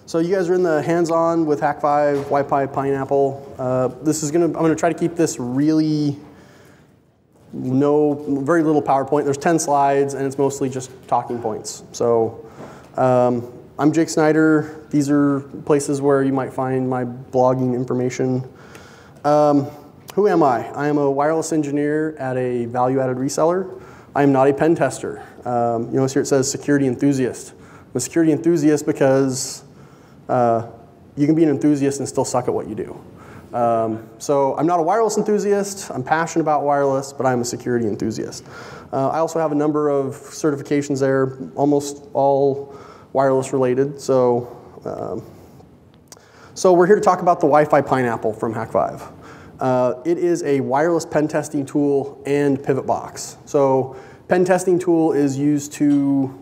So you guys are in the hands-on with Hak5, Wi-Fi, Pineapple. I'm gonna try to keep this really very little PowerPoint. There's 10 slides and it's mostly just talking points. So I'm Jake Snyder. These are places where you might find my blogging information. Who am I? I am a wireless engineer at a value-added reseller. I am not a pen tester. You notice here it says security enthusiast. I'm a security enthusiast because you can be an enthusiast and still suck at what you do. So I'm not a wireless enthusiast. I'm passionate about wireless, but I'm a security enthusiast. I also have a number of certifications there, almost all wireless related. So we're here to talk about the Wi-Fi Pineapple from Hak5. It is a wireless pen testing tool and pivot box. So pen testing tool is used to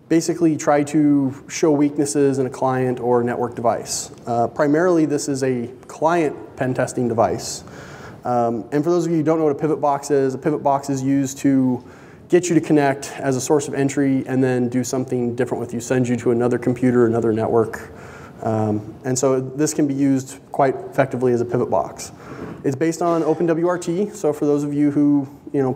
basically try to show weaknesses in a client or network device. Primarily, this is a client pen testing device. And for those of you who don't know what a pivot box is used to get you to connect as a source of entry and then do something different with you, send you to another computer, another network. And so this can be used quite effectively as a pivot box. It's based on OpenWRT, so for those of you who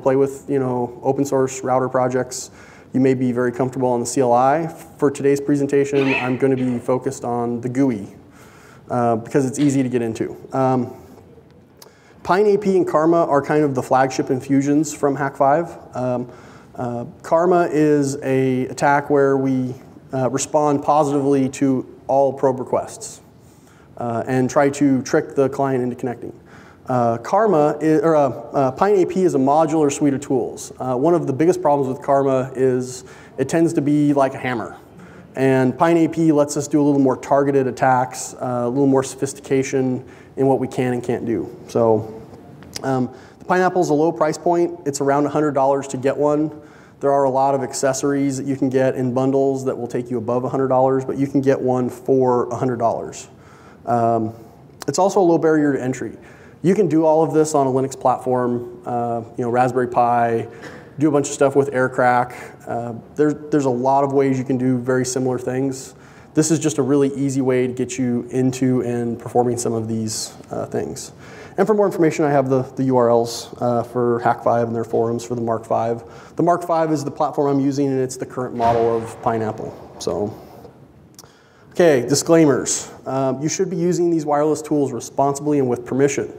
play with open source router projects, you may be very comfortable on the CLI. For today's presentation, I'm going to be focused on the GUI because it's easy to get into. PineAP and Karma are kind of the flagship infusions from Hak5. Karma is an attack where we respond positively to all probe requests and try to trick the client into connecting. PineAP is a modular suite of tools. One of the biggest problems with Karma is it tends to be like a hammer. And PineAP lets us do a little more targeted attacks, a little more sophistication in what we can and can't do. So the Pineapple is a low price point. It's around $100 to get one. There are a lot of accessories that you can get in bundles that will take you above $100, but you can get one for $100. It's also a low barrier to entry. You can do all of this on a Linux platform, Raspberry Pi, do a bunch of stuff with Aircrack. There's a lot of ways you can do very similar things. This is just a really easy way to get you into and performing some of these things. And for more information, I have the URLs for Hak5 and their forums for the Mark V. The Mark V is the platform I'm using, and it's the current model of Pineapple. So, okay, disclaimers. You should be using these wireless tools responsibly and with permission.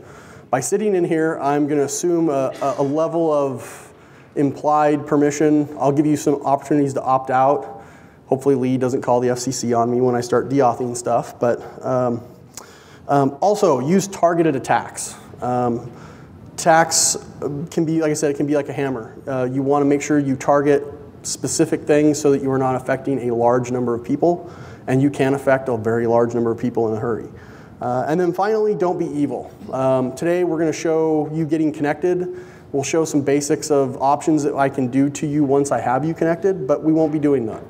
By sitting in here, I'm going to assume a level of implied permission. I'll give you some opportunities to opt out. Hopefully Lee doesn't call the FCC on me when I start deauthing stuff. But also, use targeted attacks. Attacks can be, like I said, it can be like a hammer. You want to make sure you target specific things so that you are not affecting a large number of people. And you can affect a very large number of people in a hurry. And then finally, don't be evil. Today, we're going to show you getting connected. We'll show some basics of options that I can do to you once I have you connected, but we won't be doing that.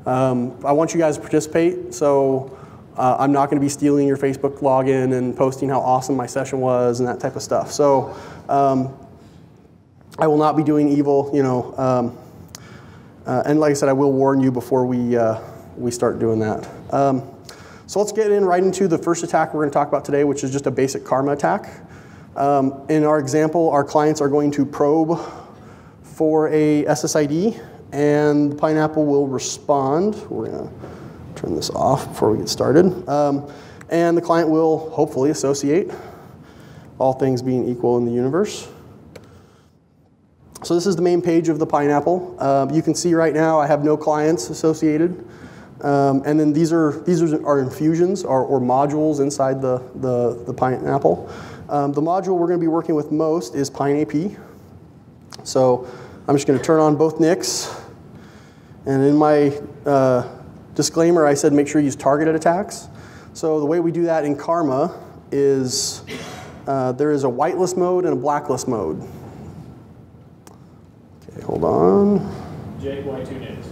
I want you guys to participate, so I'm not going to be stealing your Facebook login and posting how awesome my session was and that type of stuff. So I will not be doing evil, and like I said, I will warn you before we start doing that. So let's get right into the first attack we're going to talk about today, which is just a basic Karma attack. In our example, our clients are going to probe for a SSID, and the Pineapple will respond. We're going to turn this off before we get started. And the client will hopefully associate, all things being equal in the universe. So this is the main page of the Pineapple. You can see right now I have no clients associated. And then these are our infusions or modules inside the Pineapple. The module we're going to be working with most is PineAP. So I'm just going to turn on both NICs. And in my disclaimer, I said make sure you use targeted attacks. So the way we do that in Karma is there is a whitelist mode and a blacklist mode. Okay, hold on. Jake, why 2 NICs?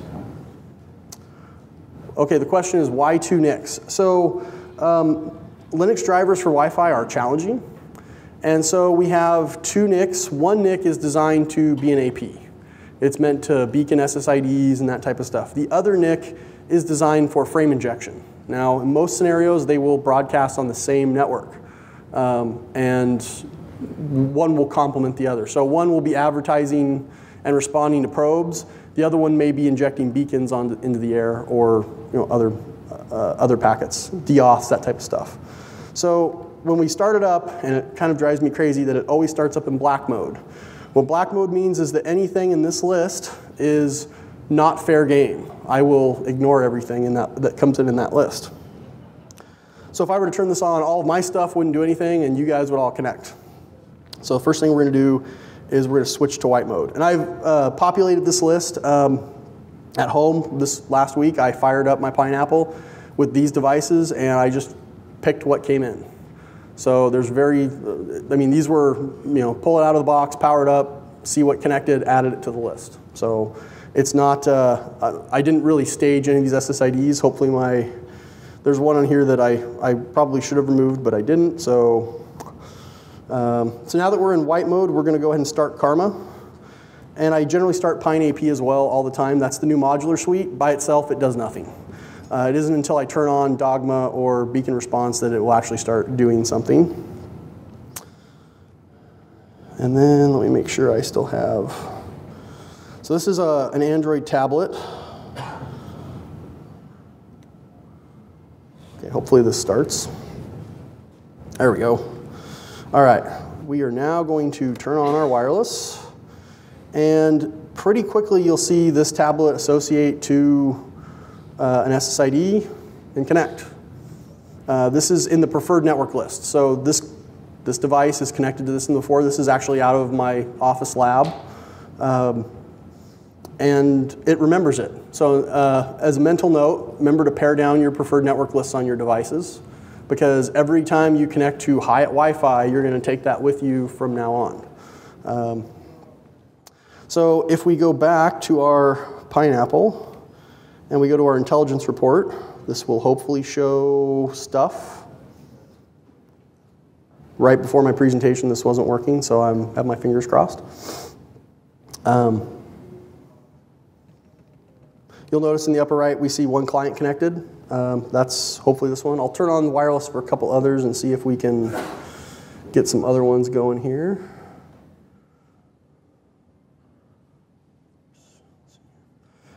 Okay, the question is why 2 NICs? So Linux drivers for Wi-Fi are challenging. And so we have 2 NICs. One NIC is designed to be an AP. It's meant to beacon SSIDs and that type of stuff. The other NIC is designed for frame injection. Now, in most scenarios, they will broadcast on the same network, and one will complement the other. So one will be advertising and responding to probes. The other one may be injecting beacons into the air, or other packets, deauths, that type of stuff. So when we start it up, and it kind of drives me crazy that it always starts up in black mode. What black mode means is that anything in this list is not fair game. I will ignore everything that comes in that list. So if I were to turn this on, all of my stuff wouldn't do anything, and you guys would all connect. So the first thing we're going to do is we're going to switch to white mode. And I've populated this list at home. This last week, I fired up my Pineapple with these devices, and I just picked what came in. So there's these were, pull it out of the box, power it up, see what connected, added it to the list. So it's not, I didn't really stage any of these SSIDs. Hopefully there's one on here that I probably should have removed, but I didn't. So now that we're in white mode, we're going to go ahead and start Karma. And I generally start Pine AP as well all the time. That's the new modular suite. By itself, it does nothing. It isn't until I turn on Dogma or Beacon Response that it will actually start doing something. And then let me make sure I still have. So this is an Android tablet. Okay, hopefully this starts. There we go. All right, we are now going to turn on our wireless. And pretty quickly you'll see this tablet associate to an SSID and connect. This is in the preferred network list. So this device is connected to this in the 4. This is actually out of my office lab. And it remembers it. So as a mental note, remember to pare down your preferred network lists on your devices, because every time you connect to Hyatt Wi-Fi, you're going to take that with you from now on. So if we go back to our Pineapple and we go to our intelligence report, this will hopefully show stuff. Right before my presentation, this wasn't working, so I have my fingers crossed. You'll notice in the upper right, we see one client connected. That's hopefully this one. I'll turn on the wireless for a couple others and see if we can get some other ones going here.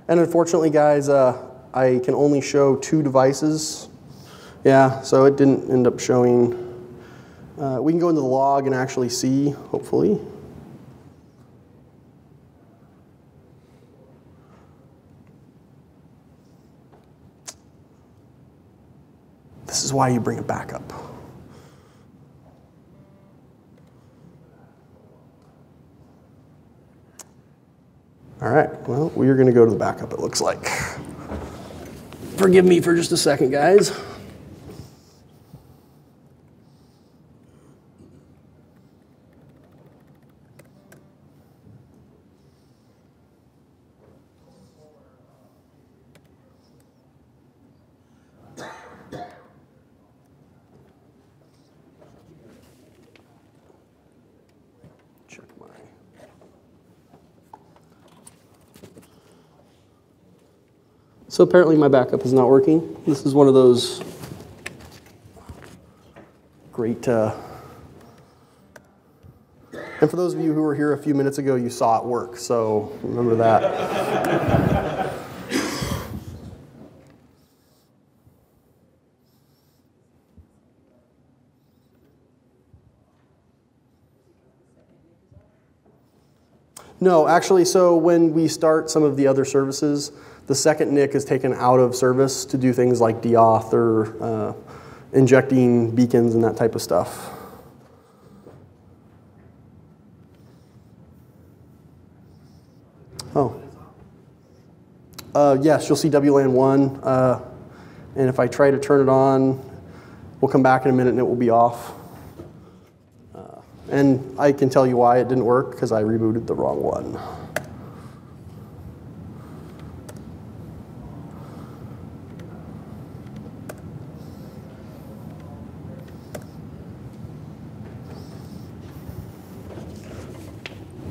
And unfortunately, guys, I can only show 2 devices. Yeah, so it didn't end up showing. We can go into the log and actually see, hopefully. This is why you bring a backup. All right, well, we are going to go to the backup, it looks like. Forgive me for just a second, guys. So apparently my backup is not working. This is one of those great, and for those of you who were here a few minutes ago, you saw it work, so remember that. No, actually, so when we start some of the other services, the second NIC is taken out of service to do things like deauth or injecting beacons and that type of stuff. Oh. Yes, you'll see WLAN 1. And if I try to turn it on, we'll come back in a minute and it will be off. And I can tell you why it didn't work, because I rebooted the wrong one.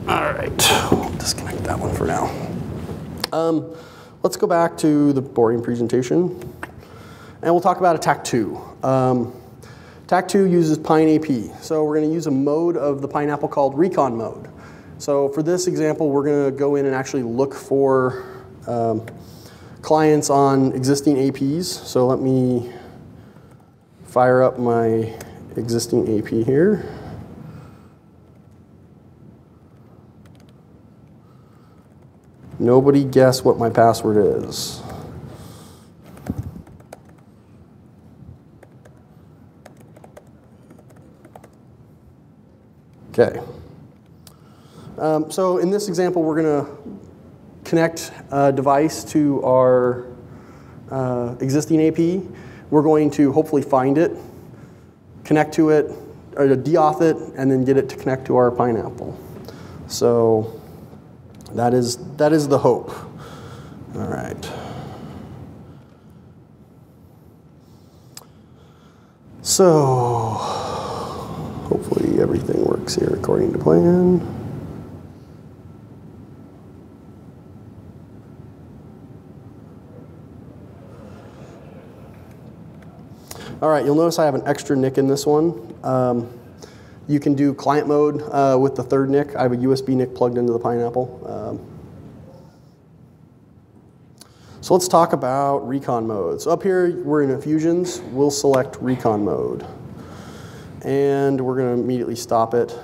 All right, disconnect that one for now. Let's go back to the boring presentation, and we'll talk about attack 2. Attack 2 uses Pine AP. So we're going to use a mode of the Pineapple called Recon Mode. So for this example, we're going to go in and actually look for clients on existing APs. So let me fire up my existing AP here. Nobody guess what my password is. Okay. So in this example, we're going to connect a device to our existing AP. We're going to hopefully find it, connect to it, or deauth it, and then get it to connect to our Pineapple. So that is the hope. All right. So hopefully everything works here according to plan. All right, you'll notice I have an extra NIC in this one. You can do client mode with the third NIC. I have a USB NIC plugged into the Pineapple. So let's talk about Recon Mode. So up here, we're in Infusions. We'll select Recon Mode. And we're going to immediately stop it.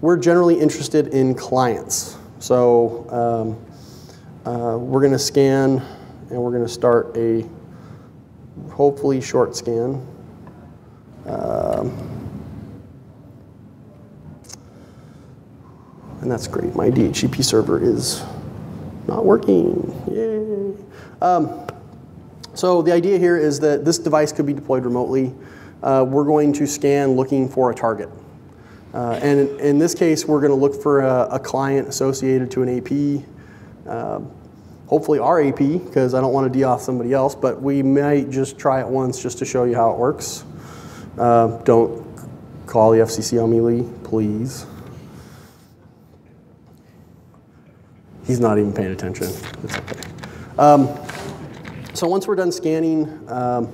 We're generally interested in clients. So we're going to scan, and we're going to start a hopefully short scan. And that's great. My DHCP server is not working. Yay. So the idea here is that this device could be deployed remotely. We're going to scan looking for a target. And in this case, we're going to look for a client associated to an AP. Hopefully our AP, because I don't want to deauth somebody else, but we might just try it once just to show you how it works. Don't call the FCC on me, Lee, please. He's not even paying attention. It's okay. So once we're done scanning, let's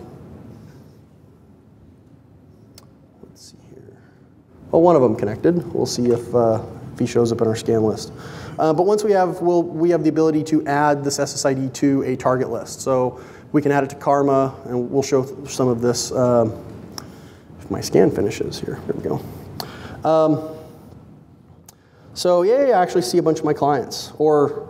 see here. Well, one of them connected. We'll see if he shows up in our scan list. But once we have, we have the ability to add this SSID to a target list. So we can add it to Karma, and we'll show some of this if my scan finishes here. There we go. So yeah, I actually see a bunch of my clients or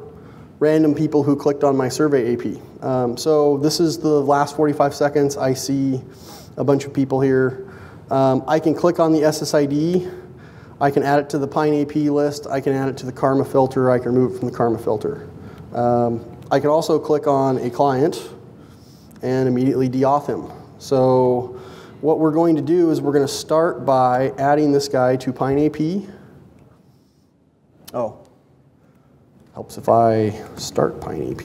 random people who clicked on my survey AP. So this is the last 45 seconds. I see a bunch of people here. I can click on the SSID. I can add it to the Pine AP list. I can add it to the Karma filter. I can remove it from the Karma filter. I can also click on a client and immediately deauth him. So what we're going to do is we're going to start by adding this guy to Pine AP. Oh, helps if I start Pine AP.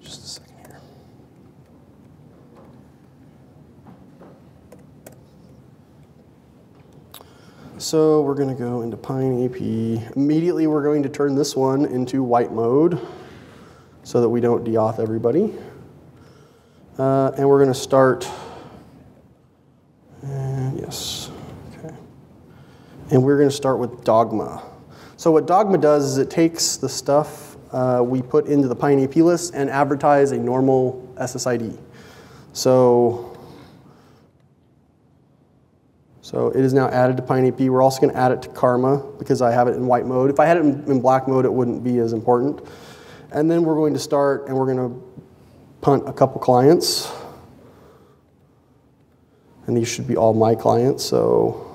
Just a second here. So we're going to go into Pine AP. Immediately we're going to turn this one into white mode so that we don't deauth everybody. And we're going to start, and yes, okay. And we're going to start with Dogma. So what Dogma does is it takes the stuff we put into the Pine AP list and advertise a normal SSID. So it is now added to Pine AP. We're also going to add it to Karma because I have it in white mode. If I had it in black mode, it wouldn't be as important. And then we're going to start, and we're going to punt a couple clients. And these should be all my clients, so.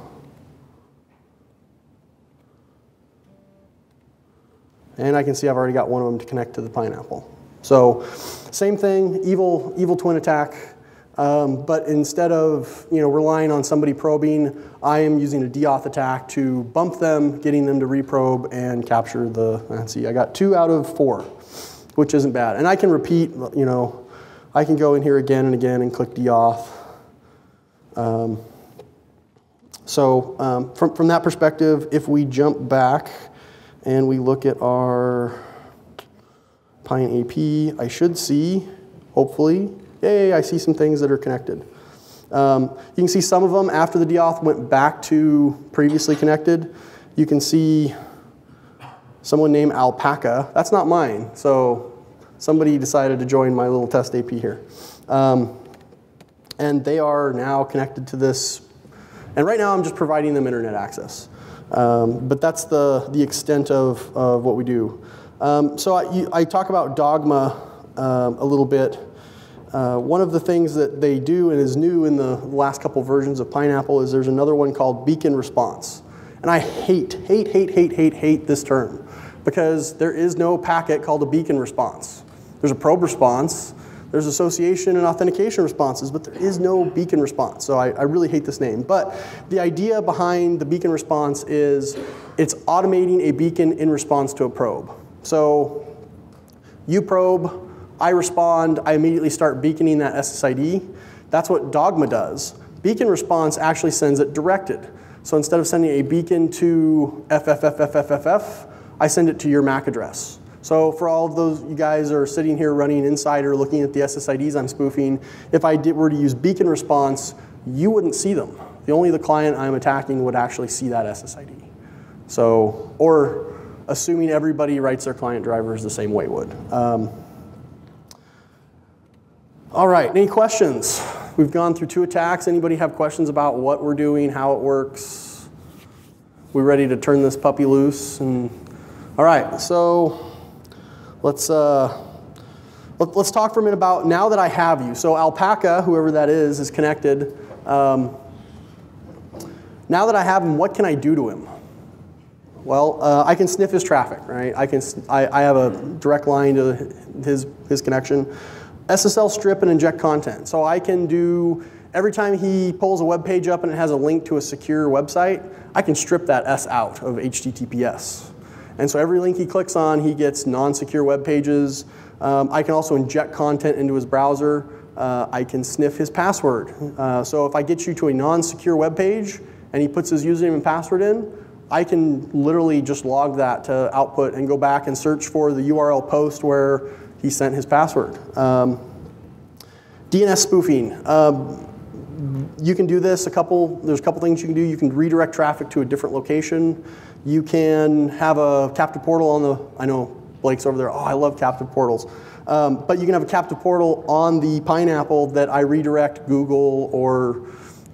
And I can see I've already got one of them to connect to the Pineapple. So same thing, evil twin attack. But instead of relying on somebody probing, I am using a deauth attack to bump them, getting them to reprobe and capture the, let's see, I got 2 out of 4, which isn't bad. And I can repeat, I can go in here again and again and click deauth. From that perspective, if we jump back and we look at our Pine AP, I should see, hopefully, yay, I see some things that are connected. You can see some of them after the deauth went back to previously connected. You can see someone named Alpaca. That's not mine, so somebody decided to join my little test AP here. And they are now connected to this. And right now I'm just providing them internet access. But that's the extent of what we do. So I talk about Dogma a little bit. One of the things that they do and is new in the last couple versions of Pineapple is there's another one called beacon response. And I hate this term because there is no packet called a beacon response. There's a probe response, there's association and authentication responses, but there is no beacon response. So I really hate this name. But the idea behind the beacon response is it's automating a beacon in response to a probe. So you probe, I respond, I immediately start beaconing that SSID. That's what Dogma does. Beacon response actually sends it directed. So instead of sending a beacon to FFFFFFF, I send it to your MAC address. So for all of those you guys are sitting here running Insider looking at the SSIDs I'm spoofing, if I were to use beacon response, you wouldn't see them. Only the client I'm attacking would actually see that SSID. So, or assuming everybody writes their client drivers the same way would. All right, any questions? We've gone through 2 attacks. Anybody have questions about what we're doing, how it works? We ready to turn this puppy loose? And all right, so let's talk for a minute about now that I have you. So Alpaca, whoever that is connected. Now that I have him, what can I do to him? Well, I can sniff his traffic, right? I have a direct line to his connection. SSL strip and inject content. So I can do, every time he pulls a web page up and it has a link to a secure website, I can strip that S out of HTTPS. And so every link he clicks on, he gets non-secure web pages. I can also inject content into his browser. I can sniff his password. So if I get you to a non-secure web page and he puts his username and password in, I can literally just log that to output and go back and search for the URL post where he sent his password. DNS spoofing. You can do this, there's a couple things you can do. You can redirect traffic to a different location. You can have a captive portal on the, I know Blake's over there, oh, I love captive portals. But you can have a captive portal on the Pineapple that I redirect Google or,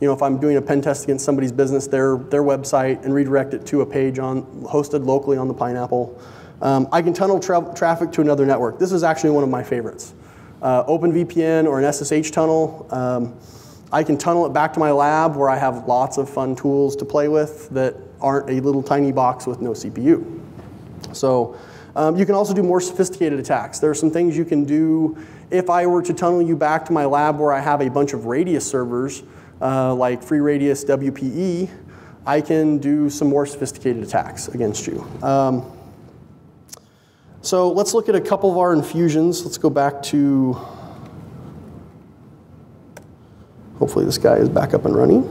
you know, if I'm doing a pen test against somebody's business, their website, and redirect it to a page hosted locally on the Pineapple. I can tunnel traffic to another network. This is actually one of my favorites. OpenVPN or an SSH tunnel. I can tunnel it back to my lab where I have lots of fun tools to play with that aren't a little tiny box with no CPU. So you can also do more sophisticated attacks. There are some things you can do. If I were to tunnel you back to my lab where I have a bunch of radius servers, like free radius WPE, I can do some more sophisticated attacks against you. So let's look at a couple of our infusions. Let's go back to, hopefully this guy is back up and running.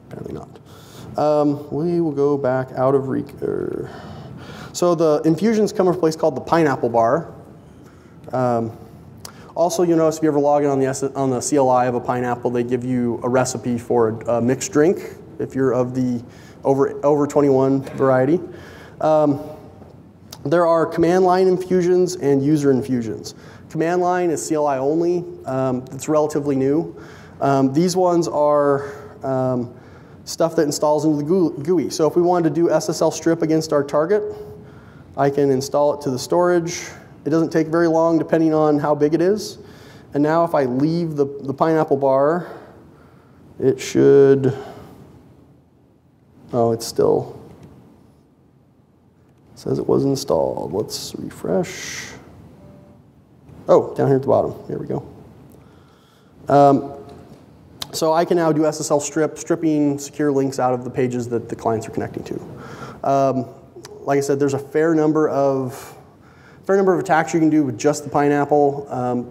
Apparently not. We will go back out of Recon. So the infusions come from a place called the Pineapple Bar. Also, you'll notice if you ever log in on the CLI of a Pineapple, they give you a recipe for a mixed drink if you're of the over 21 variety. There are command line infusions and user infusions. Command line is CLI only. It's relatively new. These ones are stuff that installs into the GUI. So if we wanted to do SSL strip against our target, I can install it to the storage. It doesn't take very long depending on how big it is. And now if I leave the Pineapple Bar, it should, oh, it's still, says it was installed. Let's refresh. Oh, down here at the bottom. Here we go. So I can now do SSL stripping secure links out of the pages that the clients are connecting to. Like I said, there's a fair number of fair number of attacks you can do with just the pineapple.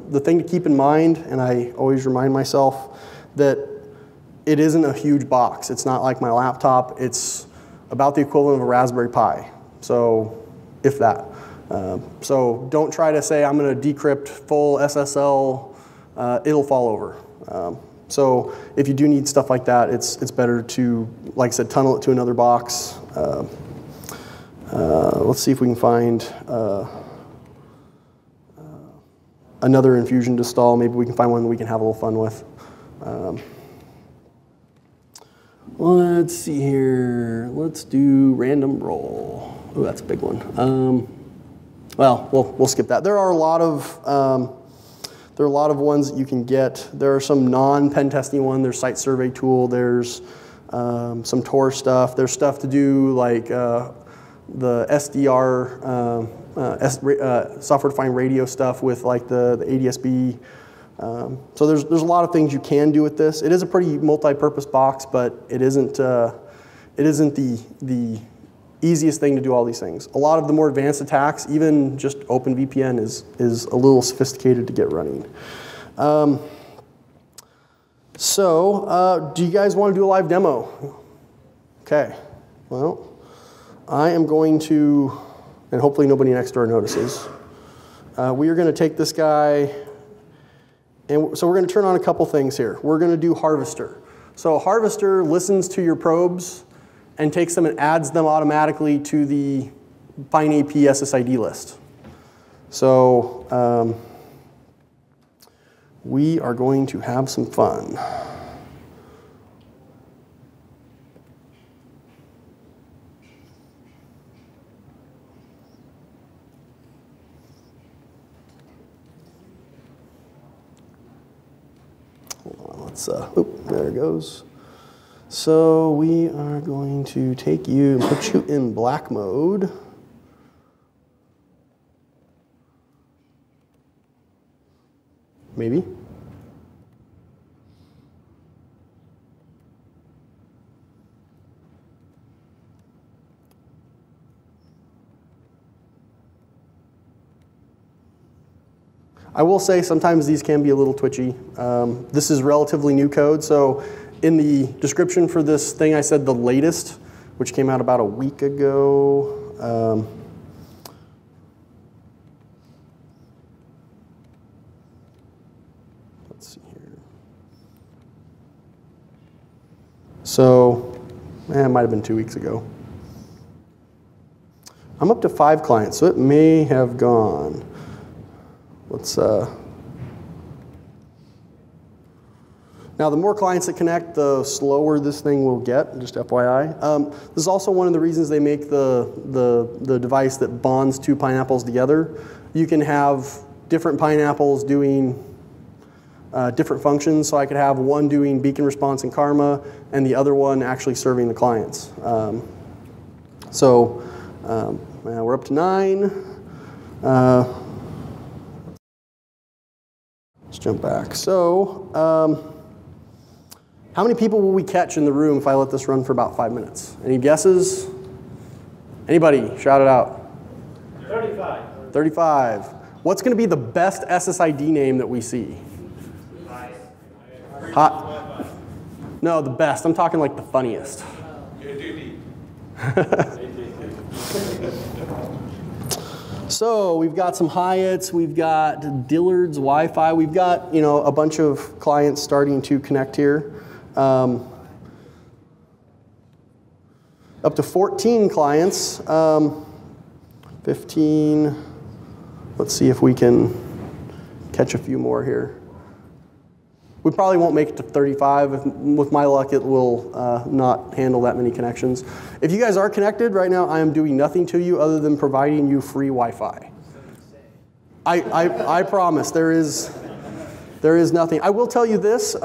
The thing to keep in mind, and I always remind myself, that it isn't a huge box. It's not like my laptop. It's about the equivalent of a Raspberry Pi, so if that. So don't try to say, I'm going to decrypt full SSL. It'll fall over. So if you do need stuff like that, it's better to, like I said, tunnel it to another box. Let's see if we can find another Infusion to install. Maybe we can find one that we can have a little fun with. Let's see here. Let's do random roll. Oh, that's a big one. Well, we'll skip that. There are a lot of ones that you can get. There are some non-pen testing ones. There's Site Survey Tool. There's some Tor stuff. There's stuff to do like the SDR, software-defined radio stuff with like the ADSB. So there's a lot of things you can do with this. It is a pretty multi-purpose box, but it isn't the easiest thing to do all these things. A lot of the more advanced attacks, even just OpenVPN, is a little sophisticated to get running. So do you guys want to do a live demo? Okay. Well, I am going to, and hopefully nobody next door notices. We are going to take this guy, and so we're going to turn on a couple things here. We're going to do Harvester. So Harvester listens to your probes and takes them and adds them automatically to the FineAP SSID list. So we are going to have some fun. Hold on, let's, oop, there it goes. So we are going to take you and put you in black mode. Maybe. I will say sometimes these can be a little twitchy. This is relatively new code, so in the description for this thing, I said the latest, which came out about a week ago. Let's see here. So, it might have been 2 weeks ago. I'm up to 5 clients, so it may have gone. Let's, now, the more clients that connect, the slower this thing will get, just FYI. This is also one of the reasons they make the device that bonds two pineapples together. You can have different pineapples doing different functions. So I could have one doing beacon response in Karma and the other one actually serving the clients. We're up to 9. Let's jump back. So, how many people will we catch in the room if I let this run for about 5 minutes? Any guesses? Anybody? Shout it out. 35. 35. What's going to be the best SSID name that we see? Hot. No, the best. I'm talking like the funniest. So we've got some Hyatts, we've got Dillard's Wi-Fi, we've got a bunch of clients starting to connect here. Up to 14 clients, 15. Let's see if we can catch a few more here. We probably won't make it to 35. With my luck, it will not handle that many connections. If you guys are connected right now, I am doing nothing to you other than providing you free Wi-Fi. I promise there is nothing. I will tell you this.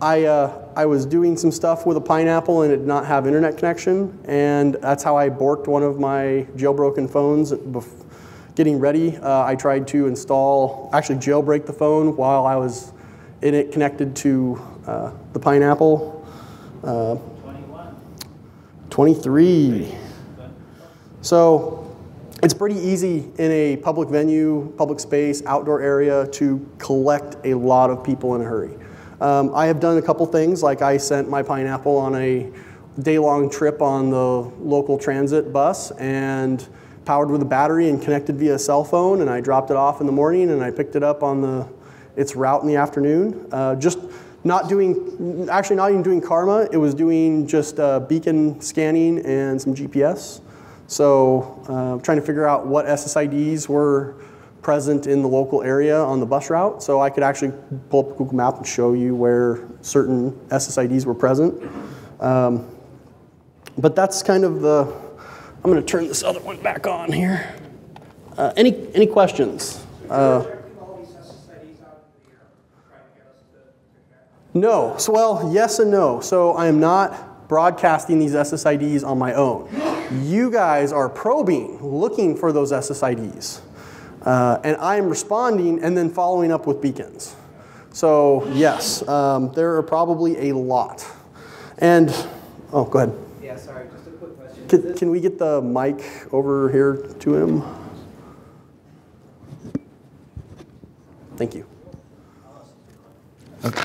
I was doing some stuff with a pineapple and it did not have internet connection, and that's how I borked one of my jailbroken phones. Getting ready, I tried to actually jailbreak the phone while I was in it connected to the pineapple. 21. 23. So It's pretty easy in a public venue, public space, outdoor area to collect a lot of people in a hurry. I have done a couple things, like I sent my pineapple on a day-long trip on the local transit bus and powered with a battery and connected via cell phone, and I dropped it off in the morning and I picked it up on its route in the afternoon. Just actually not even doing Karma, it was doing just beacon scanning and some GPS. So trying to figure out what SSIDs were present in the local area on the bus route. So I could actually pull up a Google map and show you where certain SSIDs were present. But that's kind of I'm going to turn this other one back on here. Any questions? No. So, well, yes and no. So I am not broadcasting these SSIDs on my own. You guys are probing, looking for those SSIDs. And I am responding and then following up with beacons. So yes, there are probably a lot. And, oh, go ahead. Yeah, sorry, just a quick question. Can we get the mic over here to him? Thank you. Okay.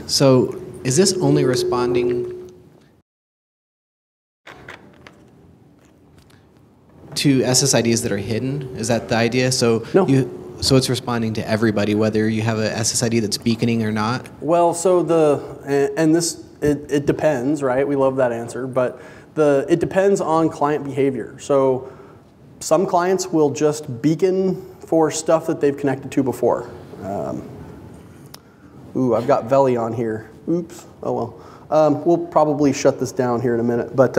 So is this only responding to SSIDs that are hidden? Is that the idea? So no. So it's responding to everybody, whether you have a SSID that's beaconing or not? Well, so it depends, right? We love that answer, but it depends on client behavior. So some clients will just beacon for stuff that they've connected to before. Ooh, I've got Veli on here. Oops, oh well. We'll probably shut this down here in a minute, but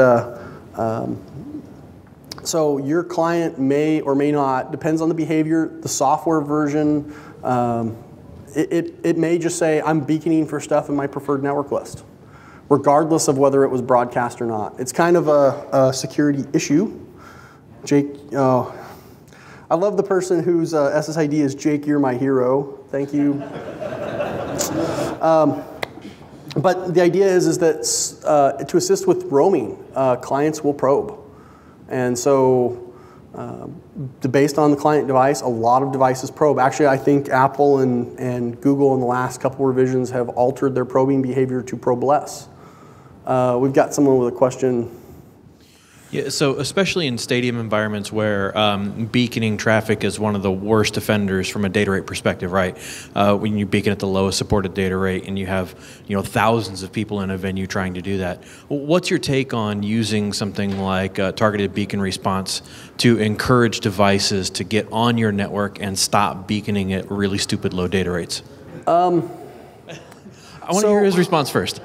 so your client may or may not, depends on the behavior, the software version. It may just say, I'm beaconing for stuff in my preferred network list, regardless of whether it was broadcast or not. It's kind of a security issue. Jake, I love the person whose SSID is Jake, you're my hero. Thank you. But the idea is that to assist with roaming, clients will probe. And so based on the client device, a lot of devices probe. Actually, I think Apple and Google in the last couple revisions have altered their probing behavior to probe less. We've got someone with a question. Yeah, so especially in stadium environments where beaconing traffic is one of the worst offenders from a data rate perspective, right? When you beacon at the lowest supported data rate and you have thousands of people in a venue trying to do that. What's your take on using something like targeted beacon response to encourage devices to get on your network and stop beaconing at really stupid low data rates? I want to hear his response first.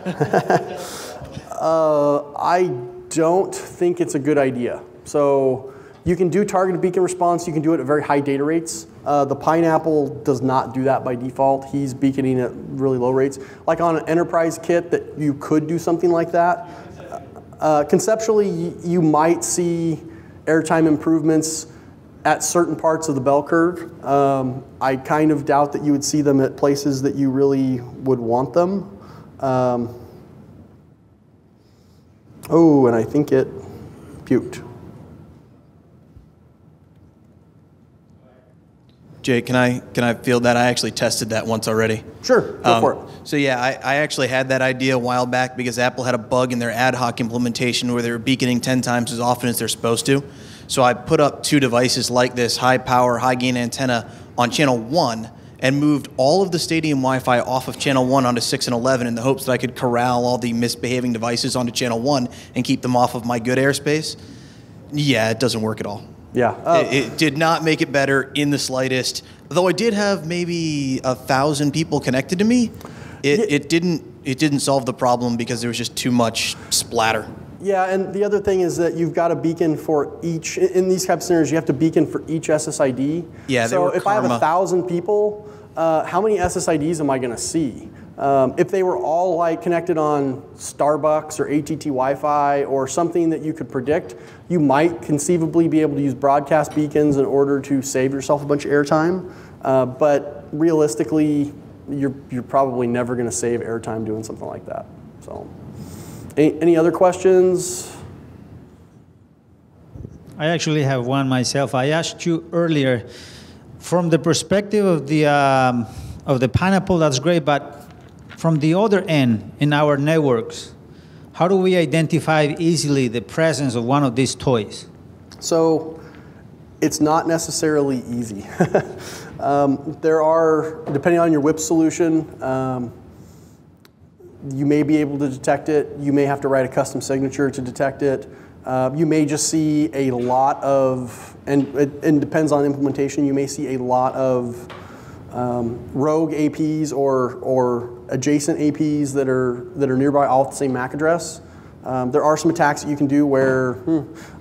I don't think it's a good idea. So you can do targeted beacon response. You can do it at very high data rates. The Pineapple does not do that by default. He's beaconing at really low rates. Like on an enterprise kit that you could do something like that. Conceptually, you might see airtime improvements at certain parts of the bell curve. I kind of doubt that you would see them at places that you really would want them. Oh, and I think it puked. Jake, can I field that? I actually tested that once already. Sure, go for it. So yeah, I actually had that idea a while back because Apple had a bug in their ad hoc implementation where they were beaconing 10 times as often as they're supposed to. So I put up 2 devices like this, high power, high gain antenna on channel 1 and moved all of the stadium Wi-Fi off of channel 1 onto 6 and 11 in the hopes that I could corral all the misbehaving devices onto channel 1 and keep them off of my good airspace. Yeah, it doesn't work at all. Yeah. It did not make it better in the slightest. Though I did have maybe 1,000 people connected to me, it didn't solve the problem because there was just too much splatter. Yeah, and the other thing is that you've got to beacon for each, in these types of scenarios, you have to beacon for each SSID. Yeah, so if I have 1,000 people, how many SSIDs am I going to see? If they were all like connected on Starbucks or ATT Wi-Fi or something that you could predict, you might conceivably be able to use broadcast beacons in order to save yourself a bunch of airtime. But realistically, you're probably never going to save airtime doing something like that. So, any other questions? I actually have one myself. I asked you earlier, from the perspective of the pineapple, that's great, but from the other end, in our networks, how do we identify easily the presence of one of these toys? So it's not necessarily easy. There are, depending on your WIP solution, you may be able to detect it. You may have to write a custom signature to detect it. You may just see a lot of, and it depends on implementation, you may see a lot of rogue APs or adjacent APs that are nearby all at the same MAC address. There are some attacks that you can do where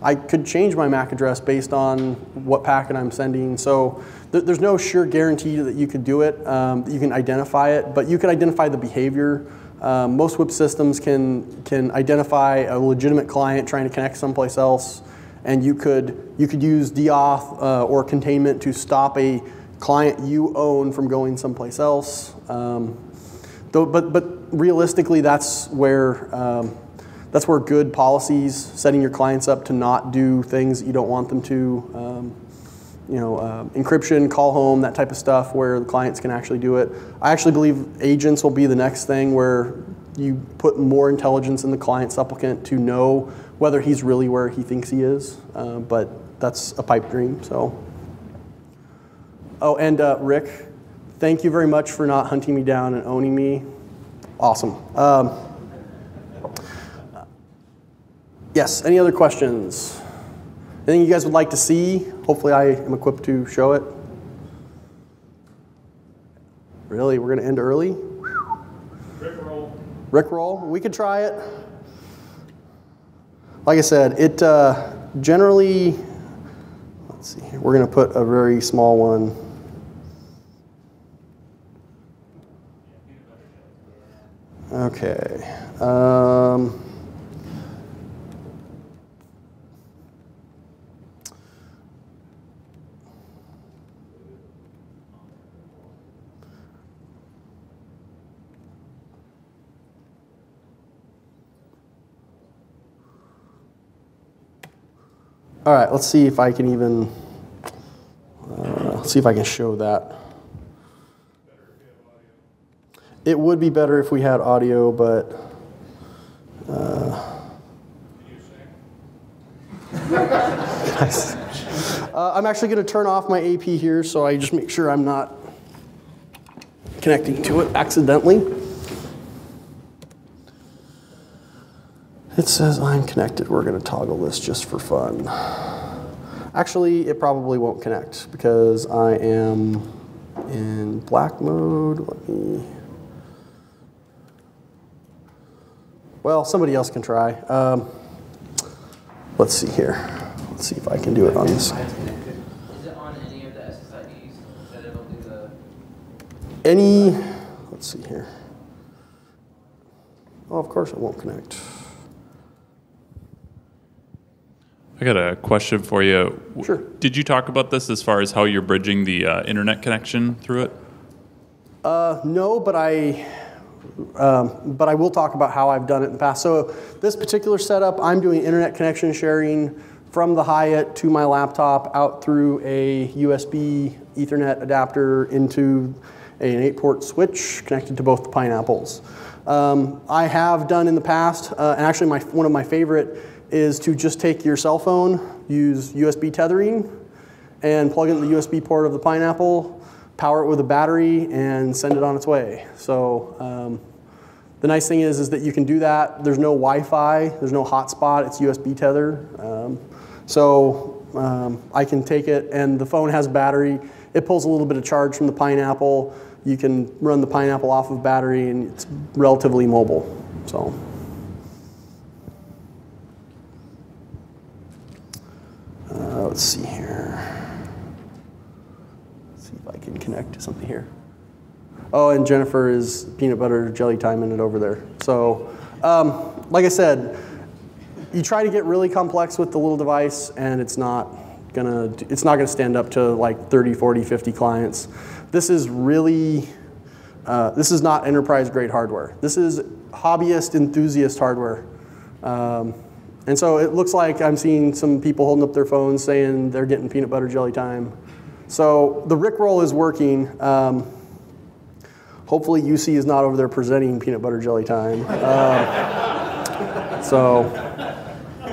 I could change my MAC address based on what packet I'm sending. So there's no sure guarantee that you could do it, that you can identify it, but you can identify the behavior. Most WIP systems can identify a legitimate client trying to connect someplace else, and you could use deauth or containment to stop a client you own from going someplace else. But realistically, that's where good policies, setting your clients up to not do things that you don't want them to, encryption, call home, that type of stuff where the clients can actually do it. I actually believe agents will be the next thing where you put more intelligence in the client supplicant to know whether he's really where he thinks he is, but that's a pipe dream, so. Oh, and Rick, thank you very much for not hunting me down and owning me. Awesome. Yes, any other questions? Anything you guys would like to see? Hopefully I am equipped to show it. Really, we're gonna end early? Rickroll. Rickroll, we could try it. Like I said, it generally, let's see here, we're gonna put a very small one. Okay. All right, let's see if I can even, let's see if I can show that. It would be better if we had audio, but I'm actually going to turn off my AP here so I just make sure I'm not connecting to it accidentally. It says I'm connected. We're going to toggle this just for fun. Actually, it probably won't connect because I am in black mode. Let me... Well, somebody else can try. Let's see here. Let's see if I can do it on this. Is it on any of the SSIDs that it'll do the... Any, let's see here. Oh, of course it won't connect. I got a question for you. Sure. Did you talk about this as far as how you're bridging the internet connection through it? No, but I will talk about how I've done it in the past. So this particular setup, I'm doing internet connection sharing from the Hyatt to my laptop out through a USB Ethernet adapter into an 8-port switch connected to both the pineapples. I have done in the past, and actually one of my favorite is to just take your cell phone, use USB tethering, and plug it in the USB port of the pineapple, power it with a battery, and send it on its way. So the nice thing is that you can do that. There's no Wi-Fi, there's no hotspot, it's USB tether. I can take it, and the phone has a battery. It pulls a little bit of charge from the pineapple. You can run the pineapple off of battery, and it's relatively mobile. So. Let's see here. Let's see if I can connect to something here. Oh, and Jennifer is peanut butter jelly timing it over there. So, like I said, you try to get really complex with the little device, and it's not gonna stand up to like 30, 40, 50 clients. This is really, this is not enterprise grade hardware. This is hobbyist enthusiast hardware. And so it looks like I'm seeing some people holding up their phones saying they're getting peanut butter jelly time. So the Rickroll is working. Hopefully UC is not over there presenting peanut butter jelly time.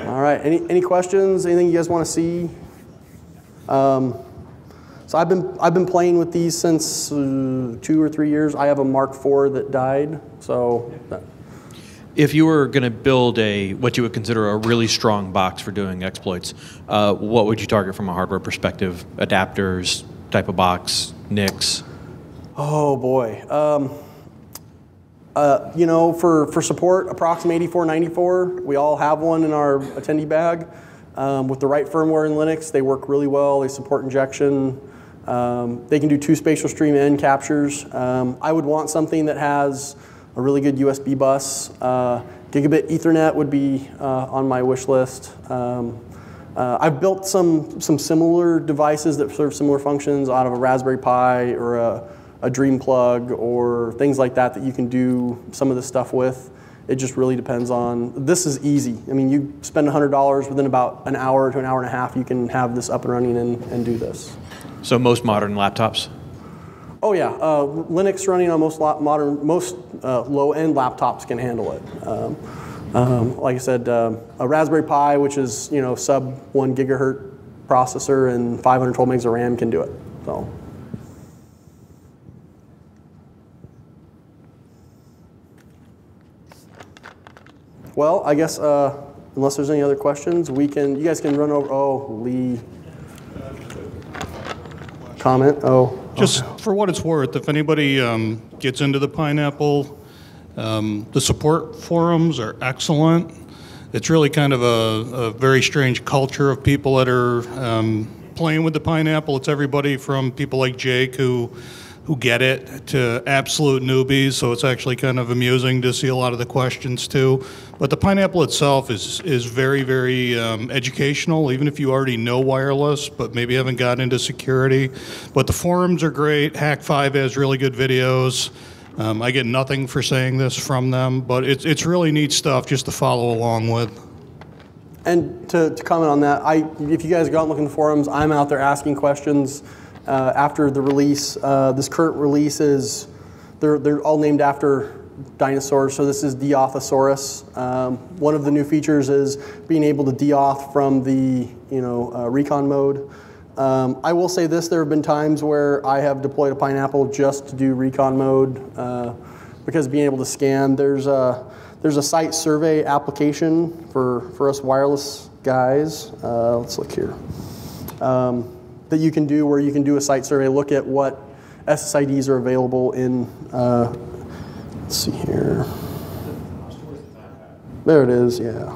All right, any questions? Anything you guys want to see? So I've been playing with these since 2 or 3 years. I have a Mark IV that died, so. If you were going to build what you would consider a really strong box for doing exploits, what would you target from a hardware perspective? Adapters, type of box, NICs? Oh boy. You know, for support, Approxim 8494, we all have one in our attendee bag. With the right firmware in Linux, they work really well. They support injection. They can do 2 spatial stream and captures. I would want something that has a really good USB bus. Gigabit Ethernet would be on my wish list. I've built some similar devices that serve similar functions out of a Raspberry Pi or a Dream Plug or things like that you can do some of this stuff with. It just really depends on, this is easy. I mean, you spend $100 within about an hour to an hour and a half, you can have this up and running and do this. So most modern laptops? Oh yeah, Linux running on most low-end laptops can handle it. Like I said, a Raspberry Pi, which is sub 1 gigahertz processor and 512 megs of RAM can do it. So. Well, I guess unless there's any other questions, you guys can run over. Oh, Lee. Comment. Oh. Just for what it's worth, if anybody gets into the Pineapple, the support forums are excellent. It's really kind of a very strange culture of people that are playing with the Pineapple. It's everybody from people like Jake who get it to absolute newbies, so it's actually kind of amusing to see a lot of the questions too. But the Pineapple itself is very, very educational, even if you already know wireless, but maybe haven't gotten into security. But the forums are great. Hak5 has really good videos. I get nothing for saying this from them, but it's really neat stuff just to follow along with. And to comment on that, if you guys go out and look in the forums, I'm out there asking questions. After the release, this current release is, they're all named after dinosaurs, so this is Deauthosaurus. One of the new features is being able to deauth from the Recon Mode. I will say this, there have been times where I have deployed a Pineapple just to do Recon Mode, because being able to scan, there's a site survey application for us wireless guys. Let's look here. That you can do where you can do a site survey, look at what SSIDs are available in, let's see here. There it is, yeah.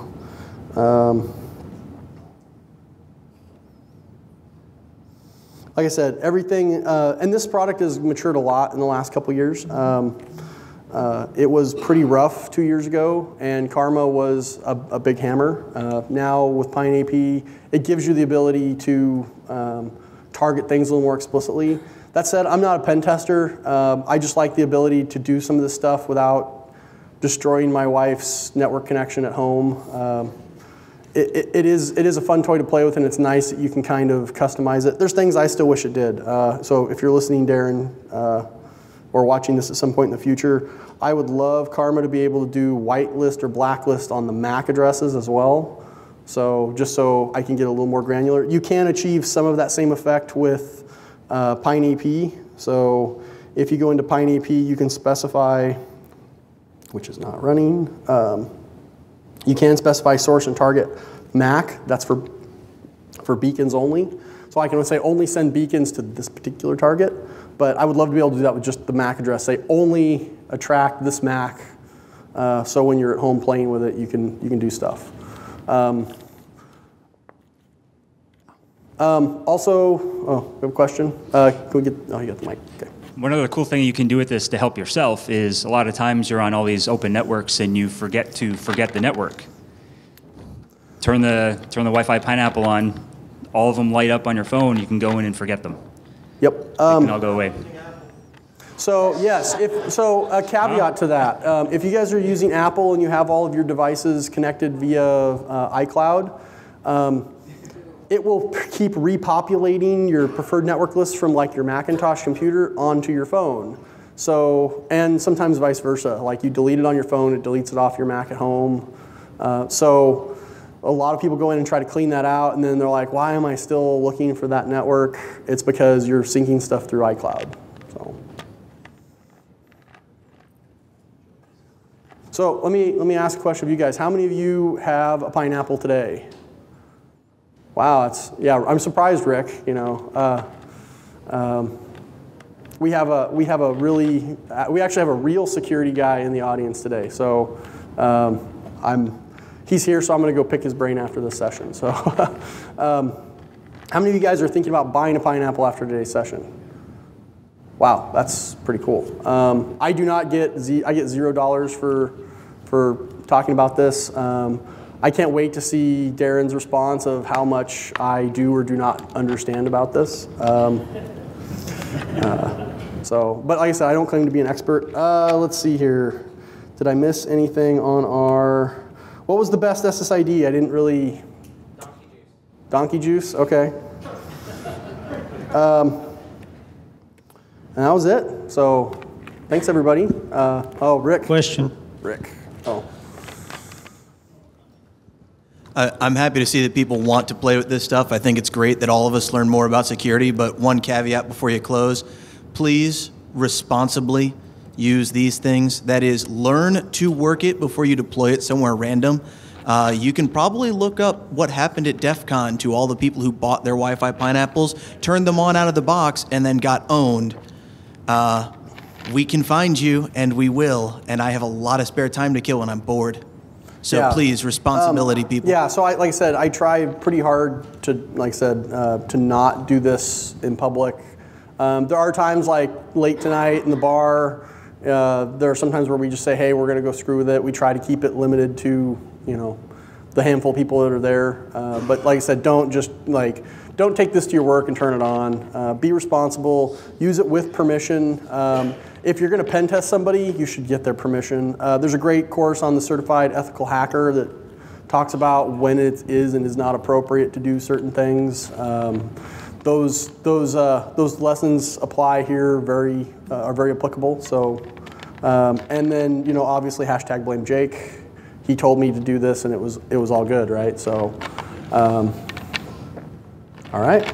Like I said, everything, and this product has matured a lot in the last couple years. It was pretty rough 2 years ago, and Karma was a big hammer. Now with Pine AP, it gives you the ability to target things a little more explicitly. That said, I'm not a pen tester. I just like the ability to do some of this stuff without destroying my wife's network connection at home. It is a fun toy to play with, and it's nice that you can kind of customize it. There's things I still wish it did. So if you're listening, Darren, or watching this at some point in the future, I would love Karma to be able to do whitelist or blacklist on the MAC addresses as well. So just so I can get a little more granular. You can achieve some of that same effect with Pine AP. So if you go into Pine AP, you can specify, which is not running, you can specify source and target MAC. That's for beacons only. So I can say only send beacons to this particular target, but I would love to be able to do that with just the MAC address. Say only attract this MAC, so when you're at home playing with it, you can do stuff. Also, we have a question. Can we get? Oh, you got the mic. Okay. One other cool thing you can do with this to help yourself is a lot of times you're on all these open networks and you forget the network. Turn the Wi-Fi Pineapple on. All of them light up on your phone. You can go in and forget them. Yep. They can all go away. So yes, a caveat to that. If you guys are using Apple and you have all of your devices connected via iCloud, it will keep repopulating your preferred network list from like your Macintosh computer onto your phone. So, and sometimes vice versa. Like you delete it on your phone, it deletes it off your Mac at home. So a lot of people go in and try to clean that out, and then they're like, why am I still looking for that network? It's because you're syncing stuff through iCloud. So let me ask a question of you guys. How many of you have a Pineapple today? Wow, I'm surprised, Rick. You know, we actually have a real security guy in the audience today. So he's here, so I'm going to go pick his brain after this session. So how many of you guys are thinking about buying a Pineapple after today's session? Wow, that's pretty cool. I do not get I get $0 for talking about this. I can't wait to see Darren's response of how much I do or do not understand about this. But like I said, I don't claim to be an expert. Let's see here. Did I miss anything on our? What was the best SSID? I didn't really. Donkey juice. Okay. And that was it. So, thanks everybody. Rick. Question. Rick. Oh. I'm happy to see that people want to play with this stuff. I think it's great that all of us learn more about security, but one caveat before you close, please responsibly use these things. That is, learn to work it before you deploy it somewhere random. You can probably look up what happened at DEF CON to all the people who bought their Wi-Fi Pineapples, turned them on out of the box, and then got owned. We can find you, and we will, and I have a lot of spare time to kill when I'm bored. So please, responsibility, people. Yeah, so like I said, I try pretty hard to, to not do this in public. There are times like late tonight in the bar, there are some times where we just say, hey, we're going to go screw with it. We try to keep it limited to, the handful of people that are there. But like I said, don't take this to your work and turn it on. Be responsible. Use it with permission. If you're going to pen test somebody, you should get their permission. There's a great course on the Certified Ethical Hacker that talks about when it is and is not appropriate to do certain things. Those lessons apply here are very applicable. So, and then obviously #BlameJake. He told me to do this, and it was all good, right? So, all right.